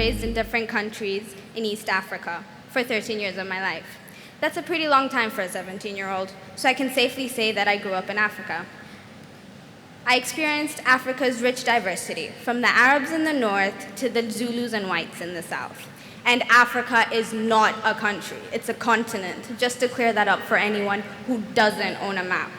raised in different countries in East Africa for 13 years of my life. That's a pretty long time for a 17-year-old, so I can safely say that I grew up in Africa. I experienced Africa's rich diversity, from the Arabs in the north to the Zulus and whites in the south. And Africa is not a country, it's a continent, just to clear that up for anyone who doesn't own a map.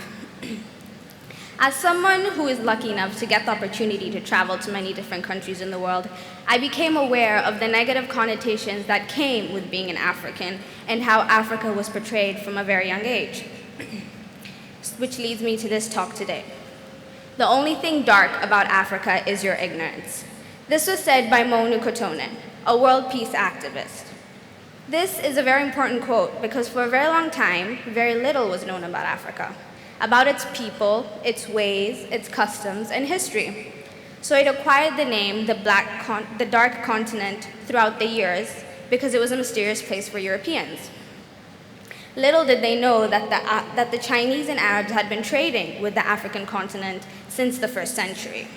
As someone who is lucky enough to get the opportunity to travel to many different countries in the world, I became aware of the negative connotations that came with being an African and how Africa was portrayed from a very young age. Which leads me to this talk today. The only thing dark about Africa is your ignorance. This was said by Monu Kotone, a world peace activist. This is a very important quote because for a very long time, very little was known about Africa, about its people, its ways, its customs, and history. So it acquired the name the Dark Continent throughout the years because it was a mysterious place for Europeans. Little did they know that the Chinese and Arabs had been trading with the African continent since the 1st century.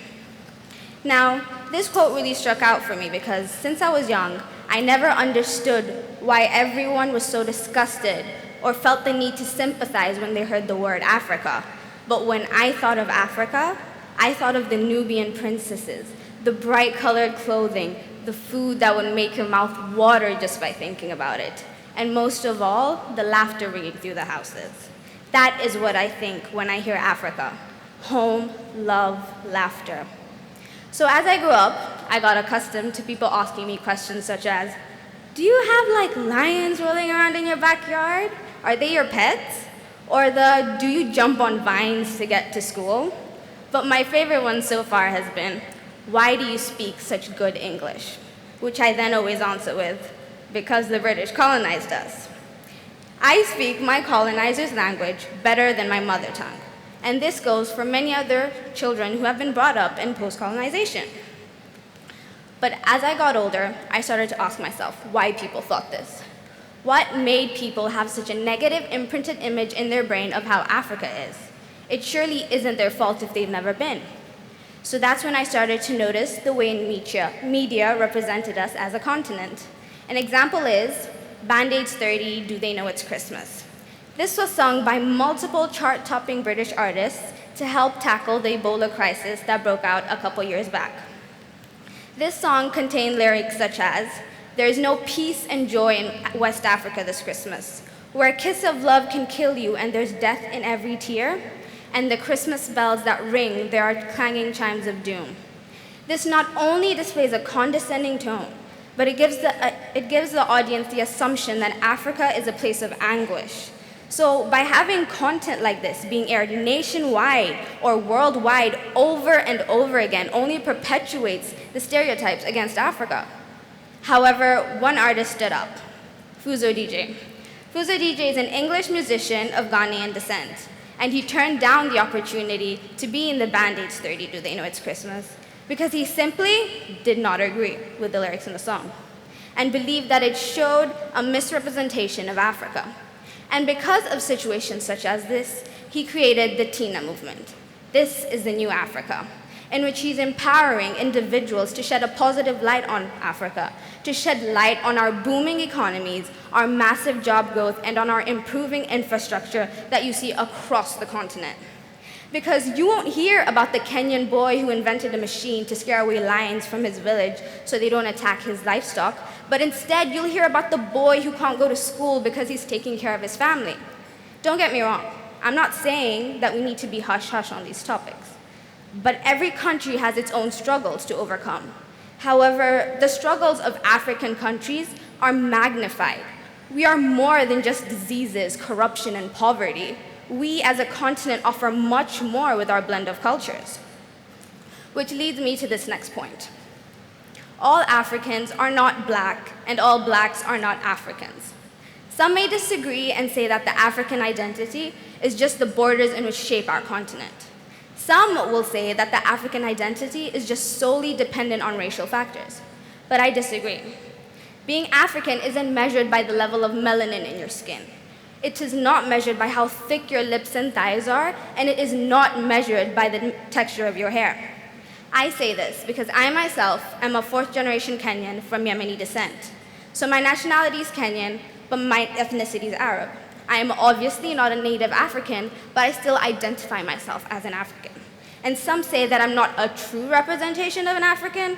Now, this quote really struck out for me because since I was young, I never understood why everyone was so disgusted or felt the need to sympathize when they heard the word Africa. But when I thought of Africa, I thought of the Nubian princesses, the bright colored clothing, the food that would make your mouth water just by thinking about it. And most of all, the laughter ringing through the houses. That is what I think when I hear Africa. Home, love, laughter. So as I grew up, I got accustomed to people asking me questions such as, do you have lions rolling around in your backyard? Are they your pets? Or do you jump on vines to get to school? But my favorite one so far has been, why do you speak such good English? Which I then always answer with, because the British colonized us. I speak my colonizer's language better than my mother tongue. And this goes for many other children who have been brought up in post-colonization. But as I got older, I started to ask myself why people thought this. What made people have such a negative imprinted image in their brain of how Africa is? It surely isn't their fault if they've never been. So that's when I started to notice the way media represented us as a continent. An example is Band-Aid's 30, Do They Know It's Christmas? This was sung by multiple chart-topping British artists to help tackle the Ebola crisis that broke out a couple years back. This song contained lyrics such as, there is no peace and joy in West Africa this Christmas, where a kiss of love can kill you and there's death in every tear, and the Christmas bells that ring, there are clanging chimes of doom. This not only displays a condescending tone, but it gives the audience the assumption that Africa is a place of anguish. So by having content like this being aired nationwide or worldwide over and over again only perpetuates the stereotypes against Africa. However, one artist stood up, Fuzo DJ. Fuzo DJ is an English musician of Ghanaian descent, and he turned down the opportunity to be in the Band-Aid's 30, Do They Know It's Christmas? Because he simply did not agree with the lyrics in the song and believed that it showed a misrepresentation of Africa. And because of situations such as this, he created the Tina movement. This is the new Africa, in which he's empowering individuals to shed a positive light on Africa, to shed light on our booming economies, our massive job growth, and on our improving infrastructure that you see across the continent. Because you won't hear about the Kenyan boy who invented a machine to scare away lions from his village so they don't attack his livestock, but instead you'll hear about the boy who can't go to school because he's taking care of his family. Don't get me wrong, I'm not saying that we need to be hush-hush on these topics, but every country has its own struggles to overcome. However, the struggles of African countries are magnified. We are more than just diseases, corruption, and poverty. We as a continent offer much more with our blend of cultures. Which leads me to this next point. All Africans are not black, and all blacks are not Africans. Some may disagree and say that the African identity is just the borders in which shape our continent. Some will say that the African identity is just solely dependent on racial factors, but I disagree. Being African isn't measured by the level of melanin in your skin. It is not measured by how thick your lips and thighs are, and it is not measured by the texture of your hair. I say this because I myself am a fourth-generation Kenyan from Yemeni descent. So my nationality is Kenyan, but my ethnicity is Arab. I am obviously not a native African, but I still identify myself as an African. And some say that I'm not a true representation of an African.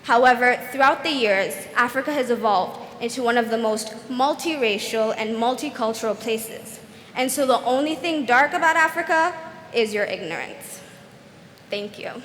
However, throughout the years, Africa has evolved into one of the most multiracial and multicultural places. And so the only thing dark about Africa is your ignorance. Thank you.